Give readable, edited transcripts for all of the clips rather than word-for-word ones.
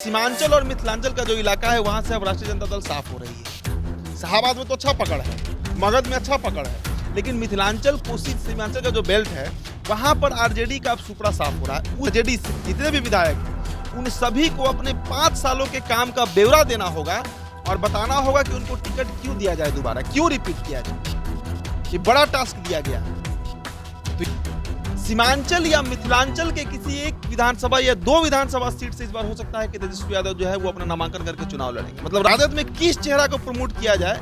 सीमांचल और मिथिलांचल का जो इलाका है वहां से अब राष्ट्रीय जनता दल साफ हो रही है। शाहबाद में तो अच्छा पकड़ है, मगध में अच्छा पकड़ है, लेकिन मिथिलांचल कोसी सीमांचल का जो बेल्ट है वहां पर आरजेडी का अब सुपड़ा साफ हो रहा है। आरजेडी से जितने भी विधायक हैं उन सभी को अपने 5 सालों के काम का ब्यौरा देना होगा और बताना होगा कि उनको टिकट क्यों दिया जाए, दोबारा क्यों रिपीट किया जाए। ये बड़ा टास्क दिया गया है। तो सीमांचल या मिथिलांचल के किसी एक विधानसभा या 2 विधानसभा सीट से इस बार हो सकता है कि तेजस्वी यादव जो है वो अपना नामांकन करके चुनाव लड़ेंगे। मतलब राजद में किस चेहरा को प्रमोट किया जाए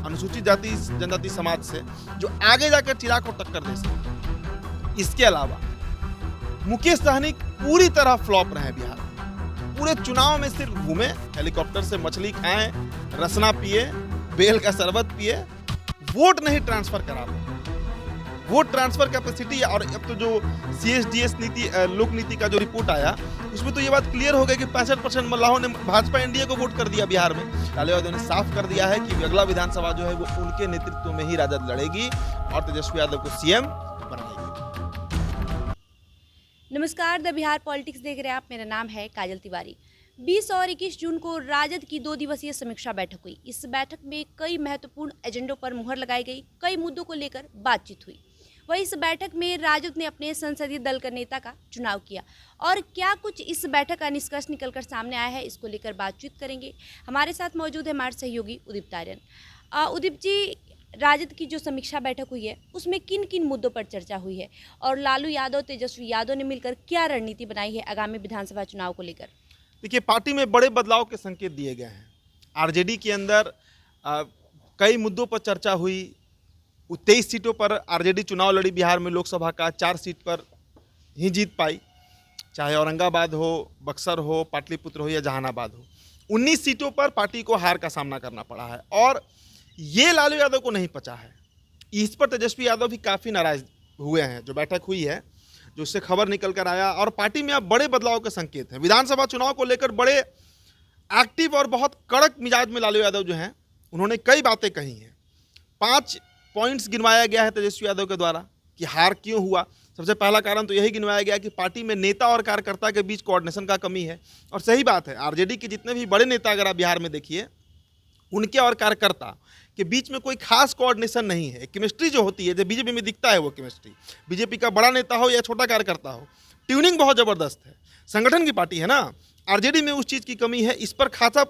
अनुसूचित जाति जनजाति समाज से जो आगे जाकर चिराग को टक्कर दे सके। इसके अलावा मुकेश सहनी पूरी तरह फ्लॉप रहे बिहार में। पूरे चुनाव में सिर्फ घूमे, हेलीकॉप्टर से मछली खाएं, रसना पिए, बेल का शरबत पिए, वोट नहीं ट्रांसफर करा पाए। वोट ट्रांसफर कैपेसिटी और अब तो जो CSDS नीति लोक नीति का जो रिपोर्ट आया उसमें तो ये बात क्लियर हो गई कि 65% मल्लाहों ने भाजपा एनडीए को वोट कर दिया बिहार में। लालू यादव ने साफ कर दिया है कि अगला विधानसभा जो है वो उनके नेतृत्व में ही राजद लड़ेगी और तेजस्वी यादव को सीएम बनाएगी। नमस्कार, द बिहार पॉलिटिक्स देख रहे हैं आप। मेरा नाम है काजल तिवारी। 20 और 21 जून को राजद की 2 दिवसीय समीक्षा बैठक हुई। इस बैठक में कई महत्वपूर्ण एजेंडों पर मुहर लगाई गई, कई मुद्दों को लेकर बातचीत हुई। वहीं इस बैठक में राजद ने अपने संसदीय दल का नेता का चुनाव किया और क्या कुछ इस बैठक का निष्कर्ष निकलकर सामने आया है, इसको लेकर बातचीत करेंगे। हमारे साथ मौजूद है हमारे सहयोगी उदित तारियन। उदित जी, राजद की जो समीक्षा बैठक हुई है उसमें किन किन मुद्दों पर चर्चा हुई है और लालू यादव तेजस्वी यादव ने मिलकर क्या रणनीति बनाई है आगामी विधानसभा चुनाव को लेकर? देखिए, पार्टी में बड़े बदलाव के संकेत दिए गए हैं। आरजेडी के अंदर कई मुद्दों पर चर्चा हुई। 23 सीटों पर आरजेडी चुनाव लड़ी बिहार में, लोकसभा का 4 सीट पर ही जीत पाई, चाहे औरंगाबाद हो, बक्सर हो, पाटलिपुत्र हो या जहानाबाद हो। 19 सीटों पर पार्टी को हार का सामना करना पड़ा है और ये लालू यादव को नहीं पचा है। इस पर तेजस्वी यादव भी काफ़ी नाराज हुए हैं। जो बैठक हुई है, जो उससे खबर निकल कर आया और पार्टी में अब बड़े बदलाव के संकेत हैं। विधानसभा चुनाव को लेकर बड़े एक्टिव और बहुत कड़क मिजाज में लालू यादव जो हैं उन्होंने कई बातें कही हैं। 5 पॉइंट्स गिनवाया गया है तेजस्वी यादव के द्वारा कि हार क्यों हुआ। सबसे पहला कारण तो यही गिनवाया गया कि पार्टी में नेता और कार्यकर्ता के बीच कोऑर्डिनेशन का कमी है। और सही बात है, आरजेडी के जितने भी बड़े नेता अगर आप बिहार में देखिए, उनके और कार्यकर्ता के बीच में कोई खास कोऑर्डिनेशन नहीं है। केमिस्ट्री जो होती है, जो बीजेपी में दिखता है वो केमिस्ट्री, बीजेपी का बड़ा नेता हो या छोटा कार्यकर्ता हो, ट्यूनिंग बहुत ज़बरदस्त है। संगठन की पार्टी है ना, आरजेडी में उस चीज़ की कमी है। इस पर खासा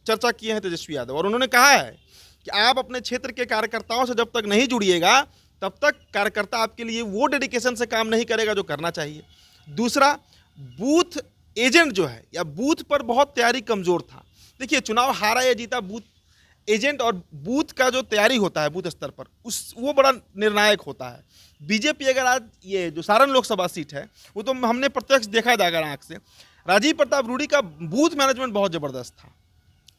चर्चा किए हैं तेजस्वी यादव और उन्होंने कहा है कि आप अपने क्षेत्र के कार्यकर्ताओं से जब तक नहीं जुड़िएगा तब तक कार्यकर्ता आपके लिए वो डेडिकेशन से काम नहीं करेगा जो करना चाहिए। दूसरा, बूथ एजेंट जो है या बूथ पर बहुत तैयारी कमज़ोर था। देखिए, चुनाव हारा या जीता बूथ एजेंट और बूथ का जो तैयारी होता है बूथ स्तर पर वो बड़ा निर्णायक होता है। बीजेपी अगर आज ये जो सारण लोकसभा सीट है वो तो हमने प्रत्यक्ष देखा जाकर आँख से, राजीव प्रताप रूडी का बूथ मैनेजमेंट बहुत ज़बरदस्त था,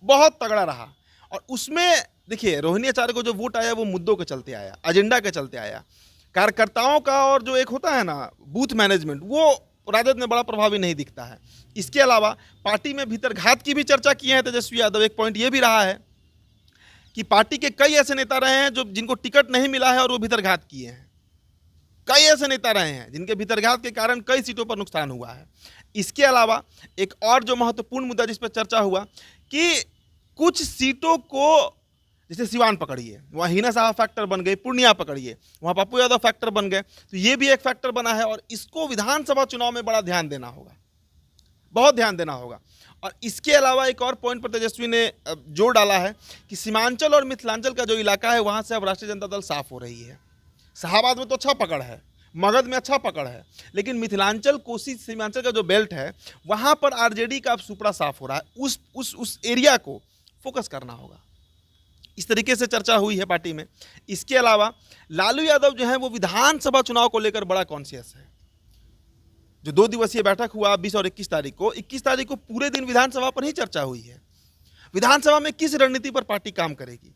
बहुत तगड़ा रहा। और उसमें देखिए, रोहिणी आचार्य को जो वोट आया वो मुद्दों के चलते आया, एजेंडा के चलते आया। कार्यकर्ताओं का और जो एक होता है ना बूथ मैनेजमेंट, वो राजद में बड़ा प्रभावी नहीं दिखता है। इसके अलावा पार्टी में भीतर घात की भी चर्चा की है तेजस्वी यादव। एक पॉइंट ये भी रहा है कि पार्टी के कई ऐसे नेता रहे हैं जो जिनको टिकट नहीं मिला है और वो भीतरघात किए हैं। कई ऐसे नेता रहे हैं जिनके भीतरघात के कारण कई सीटों पर नुकसान हुआ है। इसके अलावा एक और जो महत्वपूर्ण मुद्दा जिस पर चर्चा हुआ कि कुछ सीटों को, जैसे सिवान पकड़िए, वहाँ हिना साहब फैक्टर बन गए, पूर्णिया पकड़िए, वहाँ पप्पू यादव फैक्टर बन गए, तो ये भी एक फैक्टर बना है और इसको विधानसभा चुनाव में बड़ा ध्यान देना होगा, बहुत ध्यान देना होगा। और इसके अलावा एक और पॉइंट पर तेजस्वी ने जोर डाला है कि सीमांचल और मिथिलांचल का जो इलाका है वहाँ से अब राष्ट्रीय जनता दल साफ हो रही है। शाहबाद में तो अच्छा पकड़ है, मगध में अच्छा पकड़ है, लेकिन मिथिलांचल कोसी सीमांचल का जो बेल्ट है वहाँ पर आरजेडी का अब सुपड़ा साफ हो रहा है। उस एरिया को फोकस करना होगा। इस तरीके से चर्चा हुई है पार्टी में। इसके अलावा लालू यादव जो है वो विधानसभा चुनाव को लेकर बड़ा कॉन्शियस है। जो 2 दिवसीय बैठक हुआ 20 और 21 तारीख को पूरे दिन विधानसभा पर ही चर्चा हुई है। विधानसभा में किस रणनीति पर पार्टी काम करेगी।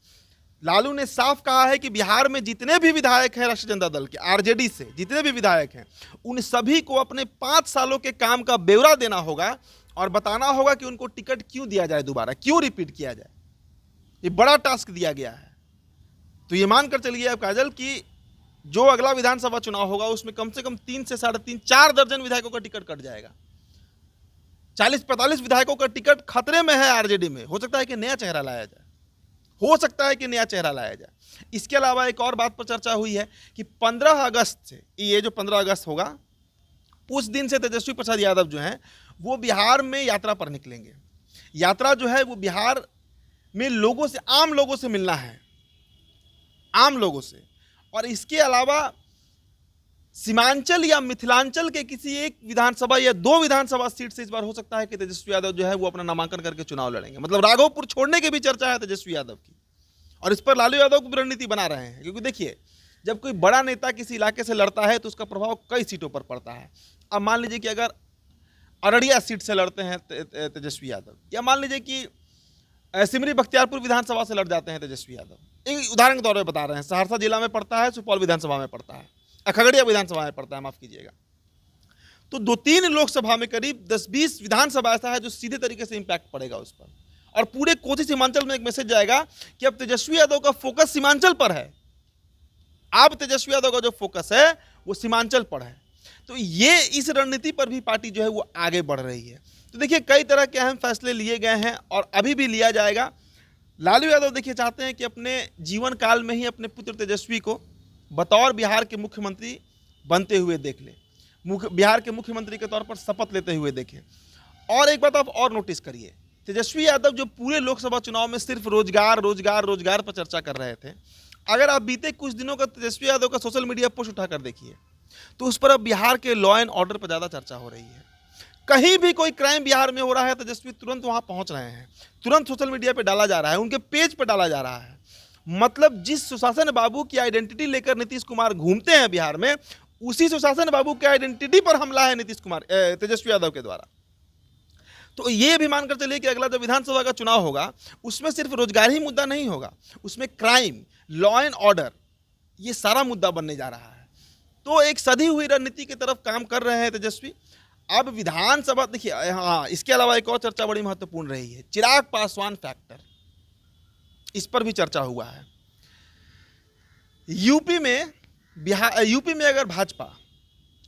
लालू ने साफ कहा है कि बिहार में जितने भी विधायक हैं राष्ट्रीय जनता दल के, आरजेडी से जितने भी विधायक हैं, उन सभी को अपने 5 सालों के काम का ब्यौरा देना होगा और बताना होगा कि उनको टिकट क्यों दिया जाए, दोबारा क्यों रिपीट किया जाए। ये बड़ा टास्क दिया गया है। तो ये मानकर चलिए आप काजल कि जो अगला विधानसभा चुनाव होगा उसमें कम से कम 3 से 3.5 4 दर्जन विधायकों का टिकट कट जाएगा। 40-45 विधायकों का टिकट खतरे में है आरजेडी में। हो सकता है कि नया चेहरा लाया जाए, हो सकता है कि नया चेहरा लाया जाए। इसके अलावा एक और बात पर चर्चा हुई है कि 15 अगस्त से, ये जो 15 अगस्त होगा, उस दिन से तेजस्वी प्रसाद यादव जो हैं वो बिहार में यात्रा पर निकलेंगे। यात्रा जो है वो बिहार में लोगों से, आम लोगों से मिलना है, आम लोगों से। और इसके अलावा सीमांचल या मिथिलांचल के किसी एक विधानसभा या 2 विधानसभा सीट से इस बार हो सकता है कि तेजस्वी यादव जो है वो अपना नामांकन करके चुनाव लड़ेंगे। मतलब राघवपुर छोड़ने की भी चर्चा है तेजस्वी यादव की, और इस पर लालू यादव की रणनीति बना रहे हैं। क्योंकि देखिए, जब कोई बड़ा नेता किसी इलाके से लड़ता है तो उसका प्रभाव कई सीटों पर पड़ता है। अब मान लीजिए कि अगर अररिया सीट से लड़ते हैं तेजस्वी यादव, या मान लीजिए कि सिमरी बख्तियारपुर विधानसभा से लड़ जाते हैं तेजस्वी यादव, एक उदाहरण के तौर पर बता रहे हैं, सहरसा जिला में पड़ता है, सुपौल विधानसभा में पड़ता है, खगड़िया विधानसभा में पड़ता है, माफ कीजिएगा, तो 2-3 लोकसभा में करीब 10-20 विधानसभा ऐसा है जो सीधे तरीके से इंपैक्ट पड़ेगा उस पर। और पूरे कोसी सीमांचल में एक मैसेज जाएगा कि अब तेजस्वी यादव का फोकस सीमांचल पर है। अब तेजस्वी यादव का जो फोकस है वो सीमांचल पर है। तो ये इस रणनीति पर भी पार्टी जो है वो आगे बढ़ रही है। तो देखिए, कई तरह के अहम फैसले लिए गए हैं और अभी भी लिया जाएगा। लालू यादव देखिए चाहते हैं कि अपने जीवन काल में ही अपने पुत्र तेजस्वी को बतौर बिहार के मुख्यमंत्री बनते हुए देख ले, बिहार के मुख्यमंत्री के तौर पर शपथ लेते हुए देखें। और एक बात आप और नोटिस करिए, तेजस्वी यादव जो पूरे लोकसभा चुनाव में सिर्फ रोजगार रोजगार रोजगार पर चर्चा कर रहे थे, अगर आप बीते कुछ दिनों का तेजस्वी यादव का सोशल मीडिया पोस्ट उठाकर देखिए तो उस पर अब बिहार के लॉ एंड ऑर्डर पर ज़्यादा चर्चा हो रही है। कहीं भी कोई क्राइम बिहार में हो रहा है, तेजस्वी तुरंत वहाँ पहुँच रहे हैं, तुरंत सोशल मीडिया पर डाला जा रहा है, उनके पेज पर डाला जा रहा है। मतलब जिस सुशासन बाबू की आइडेंटिटी लेकर नीतीश कुमार घूमते हैं बिहार में, उसी सुशासन बाबू की आइडेंटिटी पर हमला है तेजस्वी यादव के द्वारा। तो ये भी मानकर चलिए कि अगला जो विधानसभा का चुनाव होगा उसमें सिर्फ रोजगार ही मुद्दा नहीं होगा, उसमें क्राइम, लॉ एंड ऑर्डर, ये सारा मुद्दा बनने जा रहा है। तो एक सधी हुई रणनीति की तरफ काम कर रहे हैं तेजस्वी। अब विधानसभा देखिए, हाँ, इसके अलावा एक और चर्चा बड़ी महत्वपूर्ण रही है, चिराग पासवान फैक्टर, इस पर भी चर्चा हुआ है। यूपी में अगर भाजपा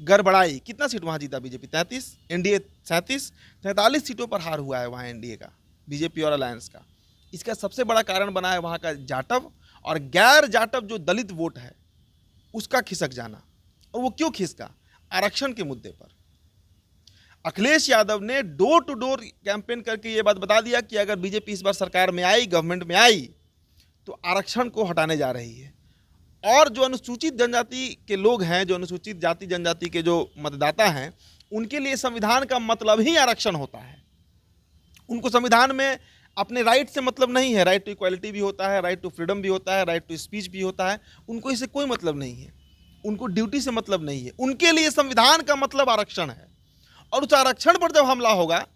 गड़बड़ाई, कितना सीट वहाँ जीता बीजेपी? 33, एनडीए 37, 43 सीटों पर हार हुआ है वहाँ एनडीए का, बीजेपी और अलायंस का। इसका सबसे बड़ा कारण बना है वहाँ का जाटव और गैर जाटव जो दलित वोट है उसका खिसक जाना। और वो क्यों खिसका? आरक्षण के मुद्दे पर। अखिलेश यादव ने डोर टू डोर कैंपेन करके ये बात बता दिया कि अगर बीजेपी इस बार सरकार में आई, गवर्नमेंट में आई, तो आरक्षण को हटाने जा रही है। और जो अनुसूचित जनजाति के लोग हैं, जो अनुसूचित जाति जनजाति के जो मतदाता हैं, उनके लिए संविधान का मतलब ही आरक्षण होता है। उनको संविधान में अपने राइट से मतलब नहीं है, राइट टू इक्वालिटी भी होता है, राइट टू फ्रीडम भी होता है, राइट टू स्पीच भी होता है, उनको इससे कोई मतलब नहीं है, उनको ड्यूटी से मतलब नहीं है। उनके लिए संविधान का मतलब आरक्षण है। और उस आरक्षण पर जब हमला होगा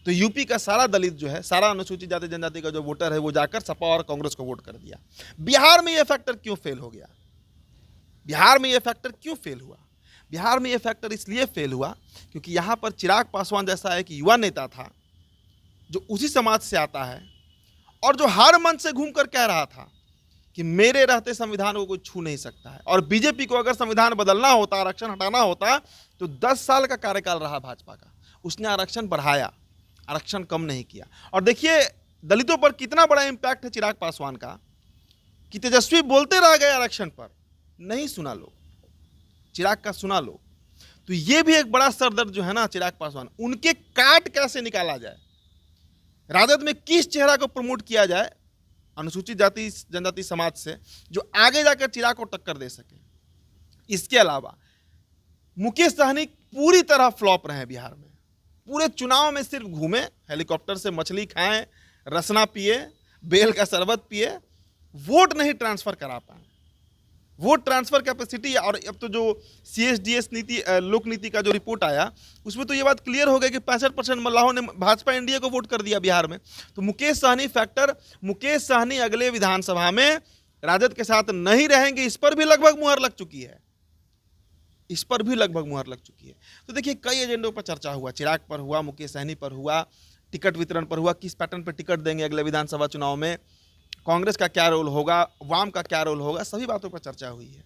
तो यूपी का सारा दलित जो है, सारा अनुसूचित जाति जनजाति का जो वोटर है, वो जाकर सपा और कांग्रेस को वोट कर दिया। बिहार में ये फैक्टर क्यों फेल हो गया? बिहार में ये फैक्टर क्यों फेल हुआ? बिहार में ये फैक्टर इसलिए फेल हुआ क्योंकि यहाँ पर चिराग पासवान जैसा एक युवा नेता था जो उसी समाज से आता है और जो हर मंच से घूमकर कह रहा था कि मेरे रहते संविधान को कोई छू नहीं सकता है। और बीजेपी को अगर संविधान बदलना होता, आरक्षण हटाना होता, तो 10 साल का कार्यकाल रहा भाजपा का, उसने आरक्षण बढ़ाया, आरक्षण कम नहीं किया। और देखिए दलितों पर कितना बड़ा इंपैक्ट है चिराग पासवान का कि तेजस्वी बोलते रह गए आरक्षण पर, नहीं सुना लोग, चिराग का सुना लोग। तो ये भी एक बड़ा सरदर्द जो है ना चिराग पासवान, उनके काट कैसे निकाला जाए, राजद में किस चेहरा को प्रमोट किया जाए अनुसूचित जाति जनजाति समाज से जो आगे जाकर चिराग को टक्कर दे सके। इसके अलावा मुकेश सहनी पूरी तरह फ्लॉप रहे बिहार में, पूरे चुनाव में सिर्फ घूमे, हेलीकॉप्टर से मछली खाएं, रसना पिए, बेल का शरबत पिए, वोट नहीं ट्रांसफर करा पाए। वोट ट्रांसफर कैपेसिटी, और अब तो जो CSDS नीति, लोक नीति का जो रिपोर्ट आया उसमें तो ये बात क्लियर हो गई कि 65% मल्लाहों ने भाजपा एनडीए को वोट कर दिया बिहार में। तो मुकेश सहनी फैक्टर, मुकेश सहनी अगले विधानसभा में राजद के साथ नहीं रहेंगे, इस पर भी लगभग मुहर लग चुकी है, इस पर भी लगभग मुहर लग चुकी है। तो देखिए कई एजेंडों पर चर्चा हुआ, चिराग पर हुआ, मुकेश सहनी पर हुआ, टिकट वितरण पर हुआ, किस पैटर्न पर टिकट देंगे अगले विधानसभा चुनाव में, कांग्रेस का क्या रोल होगा, वाम का क्या रोल होगा, सभी बातों पर चर्चा हुई है।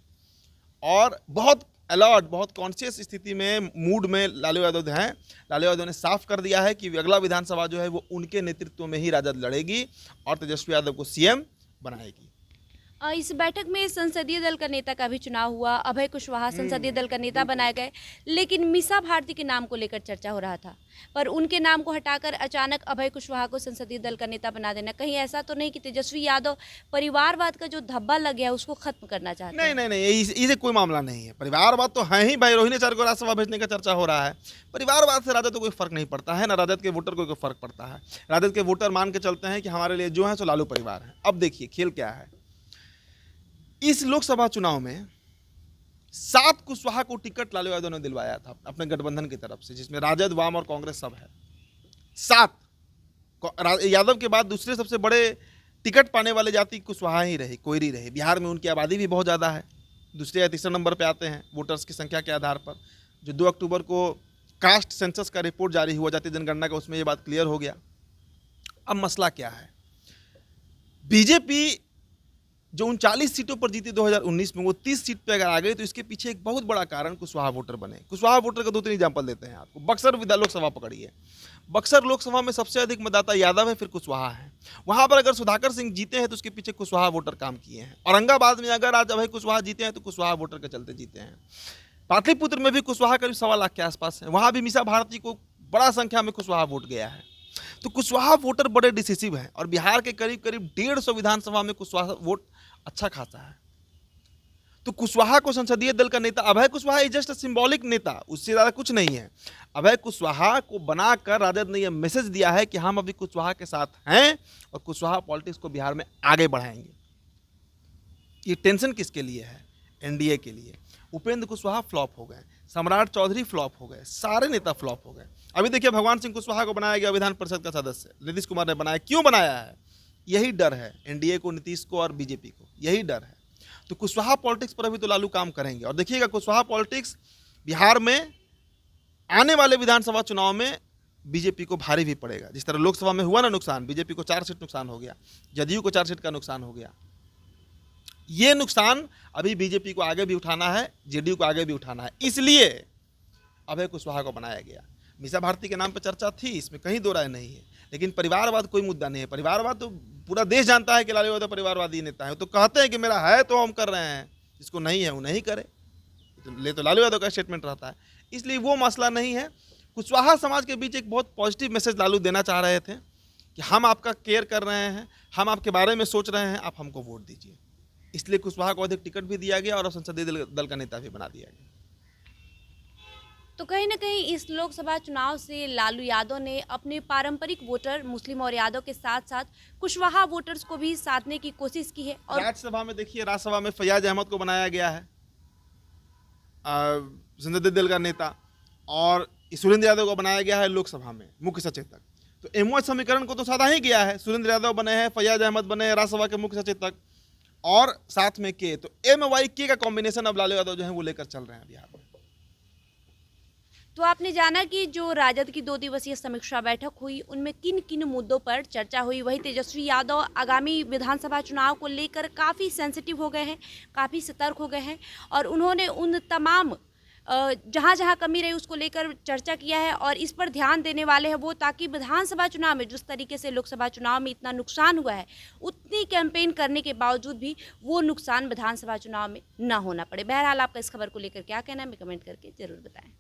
और बहुत अलर्ट, बहुत कॉन्शियस स्थिति में, मूड में लालू यादव हैं। लालू यादव ने साफ कर दिया है कि अगला विधानसभा जो है वो उनके नेतृत्व में ही राजद लड़ेगी और तेजस्वी यादव को सीएम बनाएगी। इस बैठक में संसदीय दल का नेता का भी चुनाव हुआ। अभय कुशवाहा संसदीय दल का नेता बनाए गए, लेकिन मीसा भारती के नाम को लेकर चर्चा हो रहा था, पर उनके नाम को हटाकर अचानक अभय कुशवाहा को संसदीय दल का नेता बना देना, कहीं ऐसा तो नहीं कि तेजस्वी यादव परिवारवाद का जो धब्बा लग गया उसको खत्म करना चाहते हैं? नहीं, इसे कोई मामला नहीं है। परिवारवाद तो है ही भाई, रोहिणी को राज्यसभा भेजने का चर्चा हो रहा है। परिवारवाद से राजद को कोई फर्क नहीं पड़ता है, ना राजद के वोटर को कोई फर्क पड़ता है। राजद के वोटर मान के चलते हैं कि हमारे लिए जो है सो लालू परिवार है। अब देखिए खेल क्या है। इस लोकसभा चुनाव में 7 कुशवाहा को टिकट लालू यादव ने दिलवाया था अपने गठबंधन की तरफ से, जिसमें राजद, वाम और कांग्रेस सब है। 7 यादव के बाद दूसरे सबसे बड़े टिकट पाने वाले जाति कुशवाहा ही रहे, कोयरी रहे। बिहार में उनकी आबादी भी बहुत ज़्यादा है, दूसरे या तीसरे नंबर पे आते हैं वोटर्स की संख्या के आधार पर। जो 2 अक्टूबर को कास्ट सेंसस का रिपोर्ट जारी हुआ, जातीय जनगणना का, उसमें ये बात क्लियर हो गया। अब मसला क्या है? बीजेपी जो 39 सीटों पर जीती 2019 में, वो 30 सीट पे अगर आ गई तो इसके पीछे एक बहुत बड़ा कारण कुशवाहा वोटर बने। कुशवाहा वोटर का 2-3 एग्जाम्पल देते हैं आपको। बक्सर लोकसभा पकड़िए। बक्सर लोकसभा में सबसे अधिक मतदाता यादव है, फिर कुशवाहा है। वहां पर अगर सुधाकर सिंह जीते हैं तो उसके पीछे कुशवाहा वोटर काम किए हैं। औरंगाबाद में अगर आज अभय कुशवाहा जीते हैं तो कुशवाहा वोटर के चलते जीते हैं। पाटलिपुत्र में भी कुशवाहा करीब 1.25 लाख के आसपास है, वहां भी मीसा भारती को बड़ा संख्या में कुशवाहा वोट गया है। तो कुशवाहा वोटर बड़े डिसिसिव हैं और बिहार के करीब 150 विधानसभा में कुशवाहा वोट अच्छा खासा है। तो कुशवाहा को संसदीय दल का नेता, Abhay Kushwaha is just symbolic नेता, उससे ज़्यादा कुछ नहीं है। अभय कुशवाहा को बनाकर राजद ने यह मैसेज दिया है कि हम अभी कुशवाहा के साथ हैं और कुशवाहा पॉलिटिक्स को बिहार में आगे बढ़ाएंगे। ये टेंशन किसके लिए है? एनडीए के लिए। उपेंद्र कुशवाहा फ्लॉप हो गए, सम्राट चौधरी फ्लॉप हो गए, सारे नेता फ्लॉप हो गए। अभी देखिए भगवान सिंह कुशवाहा को बनाया गया विधान परिषद का सदस्य, नीतीश कुमार ने बनाया। क्यों बनाया है? यही डर है एनडीए को, नीतीश को और बीजेपी को, यही डर है। तो कुशवाहा पॉलिटिक्स पर अभी तो लालू काम करेंगे। और देखिएगा कुशवाहा पॉलिटिक्स बिहार में आने वाले विधानसभा चुनाव में बीजेपी को भारी भी पड़ेगा। जिस तरह लोकसभा में हुआ ना नुकसान, बीजेपी को 4 सीट नुकसान हो गया, जदयू को 4 सीट का नुकसान हो गया। ये नुकसान अभी बीजेपी को आगे भी उठाना है, जेडीयू को आगे भी उठाना है, इसलिए अभय कुशवाहा को बनाया गया। मीसा भारती के नाम पर चर्चा थी, इसमें कहीं दो राय नहीं है, लेकिन परिवारवाद कोई मुद्दा नहीं है। परिवारवाद तो पूरा देश जानता है कि लालू यादव परिवारवादी नेता है। तो कहते हैं कि मेरा है तो हम कर रहे हैं, जिसको नहीं है वो नहीं करे, तो लालू यादव का स्टेटमेंट रहता है। इसलिए वो मसला नहीं है। कुशवाहा समाज के बीच एक बहुत पॉजिटिव मैसेज लालू देना चाह रहे थे कि हम आपका केयर कर रहे हैं, हम आपके बारे में सोच रहे हैं, आप हमको वोट दीजिए। इसलिए कुशवाहा को अधिक टिकट भी दिया गया और संसदीय दल का नेता भी बना दिया गया। तो कहीं ना कहीं इस लोकसभा चुनाव से लालू यादव ने अपने पारंपरिक वोटर मुस्लिम और यादव के साथ साथ कुशवाहा वोटर्स को भी साधने की कोशिश की है। और राज्यसभा में देखिए, राज्यसभा में फैयाज अहमद को बनाया गया है संसदीय दल का नेता, और सुरेंद्र यादव को बनाया गया है लोकसभा में मुख्य सचेतक। तो एमओएच समीकरण को तो साधा ही गया है। सुरेंद्र यादव बने हैं, फैयाज अहमद बने हैं राज्यसभा के मुख्य सचेतक, और साथ में के, तो MYK का कॉम्बिनेशन अब लालू यादव जो है वो लेकर चल रहे हैं बिहार में। तो आपने जाना कि जो राजद की 2 दिवसीय समीक्षा बैठक हुई, उनमें किन किन मुद्दों पर चर्चा हुई। वही तेजस्वी यादव आगामी विधानसभा चुनाव को लेकर काफ़ी सेंसिटिव हो गए हैं, काफ़ी सतर्क हो गए हैं, और उन्होंने उन तमाम जहाँ जहाँ कमी रही उसको लेकर चर्चा किया है और इस पर ध्यान देने वाले हैं वो, ताकि विधानसभा चुनाव में जिस तरीके से लोकसभा चुनाव में इतना नुकसान हुआ है, उतनी कैंपेन करने के बावजूद भी वो नुकसान विधानसभा चुनाव में ना होना पड़े। बहरहाल आपका इस खबर को लेकर क्या कहना है, हमें कमेंट करके ज़रूर बताएं।